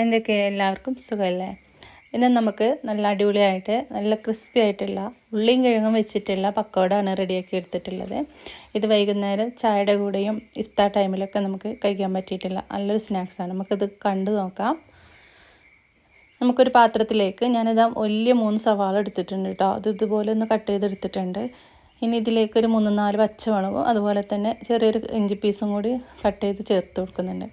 എന്തൊക്കെ എല്ലാവർക്കും സുഖമല്ലേ? ഇന്ന് നമുക്ക് നല്ല അടിപൊളിയായിട്ട് നല്ല ക്രിസ്പി ആയിട്ടുള്ള ഉള്ളിയും കിഴങ്ങും വെച്ചിട്ടുള്ള പക്കോടയാണ് റെഡിയാക്കി എടുത്തിട്ടുള്ളത്. ഇത് വൈകുന്നേരം ചായയുടെ കൂടെയും ഇഫ്താർ ടൈമിലൊക്കെ നമുക്ക് കഴിക്കാൻ പറ്റിയിട്ടുള്ള നല്ലൊരു സ്നാക്സാണ്. നമുക്കിത് കണ്ടു നോക്കാം. നമുക്കൊരു പാത്രത്തിലേക്ക് ഞാനിതാ വലിയ 3 സവാള എടുത്തിട്ടുണ്ട് കേട്ടോ. അത് ഇതുപോലെ ഒന്ന് കട്ട് ചെയ്തെടുത്തിട്ടുണ്ട്. ഇനി ഇതിലേക്ക് ഒരു 3-4 പച്ചമുളകും അതുപോലെ തന്നെ ചെറിയൊരു ഇഞ്ചി പീസും കൂടി കട്ട് ചെയ്ത് ചേർത്ത് കൊടുക്കുന്നുണ്ട്.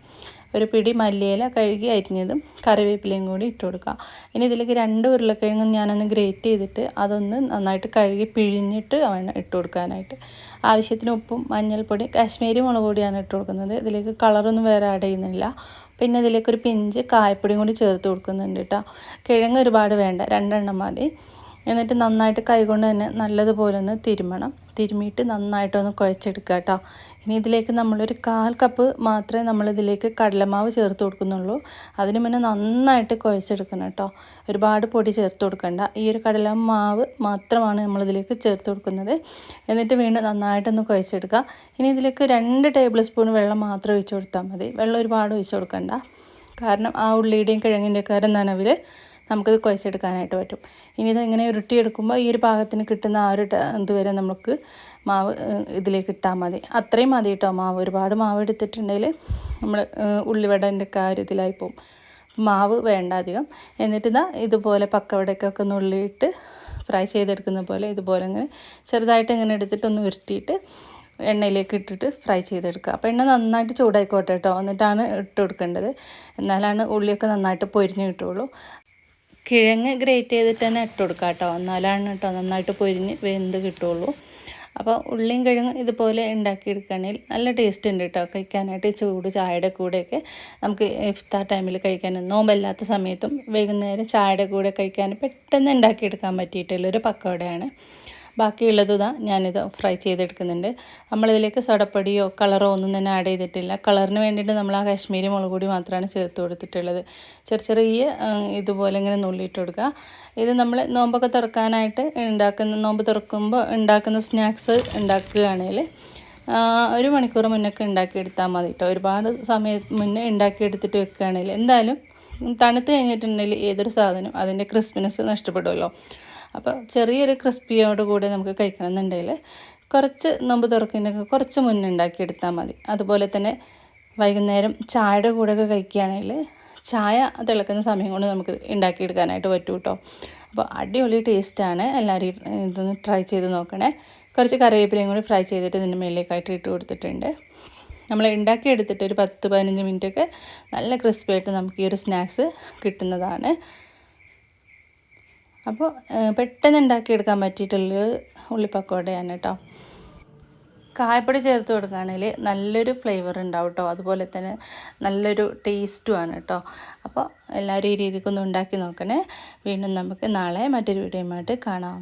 ഒരു പിടി മല്ലിയില കഴുകി അരിഞ്ഞതും കറിവേപ്പിലയും കൂടി ഇട്ട് കൊടുക്കുക. ഇനി ഇതിലേക്ക് 2 ഉരുളക്കിഴങ്ങും ഞാനൊന്ന് ഗ്രേറ്റ് ചെയ്തിട്ട് അതൊന്ന് നന്നായിട്ട് കഴുകി പിഴിഞ്ഞിട്ട് വേണം ഇട്ട് കൊടുക്കാനായിട്ട്. ആവശ്യത്തിന് ഉപ്പും മഞ്ഞൾപ്പൊടി കാശ്മീരി മുളക് പൊടിയാണ് ഇട്ട് കൊടുക്കുന്നത്. ഇതിലേക്ക് കളറൊന്നും വേറെ ആഡ് ചെയ്യുന്നില്ല. പിന്നെ ഇതിലേക്കൊരു പിഞ്ച് കായപ്പൊടിയും കൂടി ചേർത്ത് കൊടുക്കുന്നുണ്ട് കേട്ടോ. കിഴങ്ങ് ഒരുപാട് വേണ്ട, 2 എണ്ണം മതി. എന്നിട്ട് നന്നായിട്ട് കൈകൊണ്ട് തന്നെ നല്ലതുപോലെ ഒന്ന് തിരുമിയിട്ട് നന്നായിട്ടൊന്ന് കുഴച്ചെടുക്കുക കേട്ടോ. ഇനി ഇതിലേക്ക് നമ്മളൊരു 1/4 കപ്പ് മാത്രമേ നമ്മളിതിലേക്ക് കടലമാവ് ചേർത്ത് കൊടുക്കുന്നുള്ളൂ. അതിന് മുന്നേ നന്നായിട്ട് കുഴച്ചെടുക്കണം കേട്ടോ. ഒരുപാട് പൊടി ചേർത്ത് കൊടുക്കണ്ട. ഈ ഒരു കടലമാവ് മാത്രമാണ് നമ്മളിതിലേക്ക് ചേർത്ത് കൊടുക്കുന്നത്. എന്നിട്ട് വീണ്ടും നന്നായിട്ടൊന്ന് കുഴച്ചെടുക്കുക. ഇനി ഇതിലേക്ക് 2 ടേബിൾ സ്പൂൺ വെള്ളം മാത്രം ഒഴിച്ച് കൊടുത്താൽ മതി. വെള്ളം ഒരുപാട് ഒഴിച്ച് കൊടുക്കണ്ട. കാരണം ആ ഉള്ളിയുടെയും കിഴങ്ങിൻ്റെയൊക്കെ ഒരു നനവിൽ നമുക്കിത് കുഴച്ചെടുക്കാനായിട്ട് പറ്റും. ഇനി ഇതിങ്ങനെ ഉരുട്ടിയെടുക്കുമ്പോൾ ഈ ഒരു പാകത്തിന് കിട്ടുന്ന ആ ഒരു ഇതുവരെ നമുക്ക് മാവ് ഇതിലേക്ക് ഇട്ടാൽ മതി. അത്രയും മതി കേട്ടോ മാവ്. ഒരുപാട് മാവ് എടുത്തിട്ടുണ്ടെങ്കിൽ നമ്മൾ ഉള്ളിവടൻ്റെ ഒക്കെ ആ ഒരു ഇതിലായി പോകും. മാവ് വേണ്ട അധികം. എന്നിട്ട് ഇതുപോലെ പക്കവടക്കൊക്കെ നുള്ളിയിട്ട് ഫ്രൈ ചെയ്തെടുക്കുന്ന പോലെ ഇതുപോലെ ഇങ്ങനെ ചെറുതായിട്ട് ഇങ്ങനെ എടുത്തിട്ടൊന്ന് ഉരുട്ടിയിട്ട് എണ്ണയിലേക്ക് ഇട്ടിട്ട് ഫ്രൈ ചെയ്തെടുക്കുക. അപ്പോൾ എണ്ണ നന്നായിട്ട് ചൂടായിക്കോട്ടെ കേട്ടോ. എന്നിട്ടാണ് ഇട്ട് കൊടുക്കേണ്ടത്. എന്നാലാണ് ഉള്ളിയൊക്കെ നന്നായിട്ട് പൊരിഞ്ഞ് കിട്ടുള്ളൂ. കിഴങ്ങ് ഗ്രേറ്റ് ചെയ്തിട്ട് തന്നെ ഇട്ട് കൊടുക്കുക കേട്ടോ. എന്നാലാണ് കേട്ടോ നന്നായിട്ട് പൊരിഞ്ഞ് വെന്ത് കിട്ടുള്ളൂ. അപ്പോൾ ഉള്ളിയും കിഴങ്ങും ഇതുപോലെ ഉണ്ടാക്കിയെടുക്കുകയാണെങ്കിൽ നല്ല ടേസ്റ്റ് ഉണ്ട് കേട്ടോ കഴിക്കാനായിട്ട്. ചൂട് ചായയുടെ കൂടെയൊക്കെ നമുക്ക് ഇഫ്താർ ടൈമിൽ കഴിക്കാൻ, നോമ്പല്ലാത്ത സമയത്തും വൈകുന്നേരം ചായയുടെ കൂടെ കഴിക്കാൻ പെട്ടെന്ന് ഉണ്ടാക്കിയെടുക്കാൻ പറ്റിയിട്ടുള്ളൊരു പക്കോടയാണ്. ബാക്കിയുള്ളത് ഞാനിത് ഫ്രൈ ചെയ്തെടുക്കുന്നുണ്ട്. നമ്മളിതിലേക്ക് സോഡപ്പൊടിയോ കളറോ ഒന്നും തന്നെ ആഡ് ചെയ്തിട്ടില്ല. കളറിന് വേണ്ടിയിട്ട് നമ്മൾ ആ കാശ്മീരി മുളക് പൊടി മാത്രമാണ് ചേർത്ത് കൊടുത്തിട്ടുള്ളത്. ചെറിയ ഇതുപോലെ ഇങ്ങനെ നുള്ളിയിട്ട് കൊടുക്കുക. ഇത് നമ്മൾ നോമ്പൊക്കെ തുറക്കാനായിട്ട് നോമ്പ് തുറക്കുമ്പോൾ ഉണ്ടാക്കുന്ന സ്നാക്സ് ഉണ്ടാക്കുകയാണെങ്കിൽ 1 മണിക്കൂർ മുന്നൊക്കെ ഉണ്ടാക്കിയെടുത്താൽ മതി കേട്ടോ. ഒരുപാട് സമയം മുന്നേ ഉണ്ടാക്കിയെടുത്തിട്ട് വെക്കുകയാണെങ്കിൽ എന്തായാലും തണുത്ത് കഴിഞ്ഞിട്ടുണ്ടെങ്കിൽ ഏതൊരു സാധനം അതിൻ്റെ ക്രിസ്പിനെസ് നഷ്ടപ്പെടുമല്ലോ. അപ്പോൾ ചെറിയൊരു ക്രിസ്പിയോട് കൂടി നമുക്ക് കഴിക്കണം എന്നുണ്ടെങ്കിൽ കുറച്ച് നോമ്പ് തുറക്കുന്നതിനൊക്കെ കുറച്ച് മുന്നേ ഉണ്ടാക്കിയെടുത്താൽ മതി. അതുപോലെ തന്നെ വൈകുന്നേരം ചായയുടെ കൂടെയൊക്കെ കഴിക്കുകയാണെങ്കിൽ ചായ തിളക്കുന്ന സമയം കൊണ്ട് നമുക്ക് ഉണ്ടാക്കിയെടുക്കാനായിട്ട് പറ്റും കേട്ടോ. അപ്പോൾ അടിപൊളി ടേസ്റ്റാണ്. എല്ലാവരും ഇതൊന്ന് ട്രൈ ചെയ്ത് നോക്കണേ. കുറച്ച് കറിവേപ്പിലയും കൂടി ഫ്രൈ ചെയ്തിട്ട് ഇതിൻ്റെ മേലേക്കായിട്ട് ഇട്ട് കൊടുത്തിട്ടുണ്ട്. നമ്മൾ ഉണ്ടാക്കിയെടുത്തിട്ട് ഒരു 10-15 മിനിറ്റൊക്കെ നല്ല ക്രിസ്പിയായിട്ട് നമുക്ക് ഈ ഒരു സ്നാക്സ് കിട്ടുന്നതാണ്. അപ്പോൾ പെട്ടെന്ന് ഉണ്ടാക്കിയെടുക്കാൻ പറ്റിയിട്ടുള്ളൊരു ഉള്ളിപ്പക്കോടയാണ് കേട്ടോ. കായപ്പൊടി ചേർത്ത് കൊടുക്കുകയാണെങ്കിൽ നല്ലൊരു ഫ്ലേവർ ഉണ്ടാവും കേട്ടോ. അതുപോലെ തന്നെ നല്ലൊരു ടേസ്റ്റുമാണ് കേട്ടോ. അപ്പോൾ എല്ലാവരും ഈ രീതിക്കൊന്ന് ഉണ്ടാക്കി നോക്കണേ. വീണ്ടും നമുക്ക് നാളെ മറ്റൊരു വീഡിയോയുമായിട്ട് കാണാം.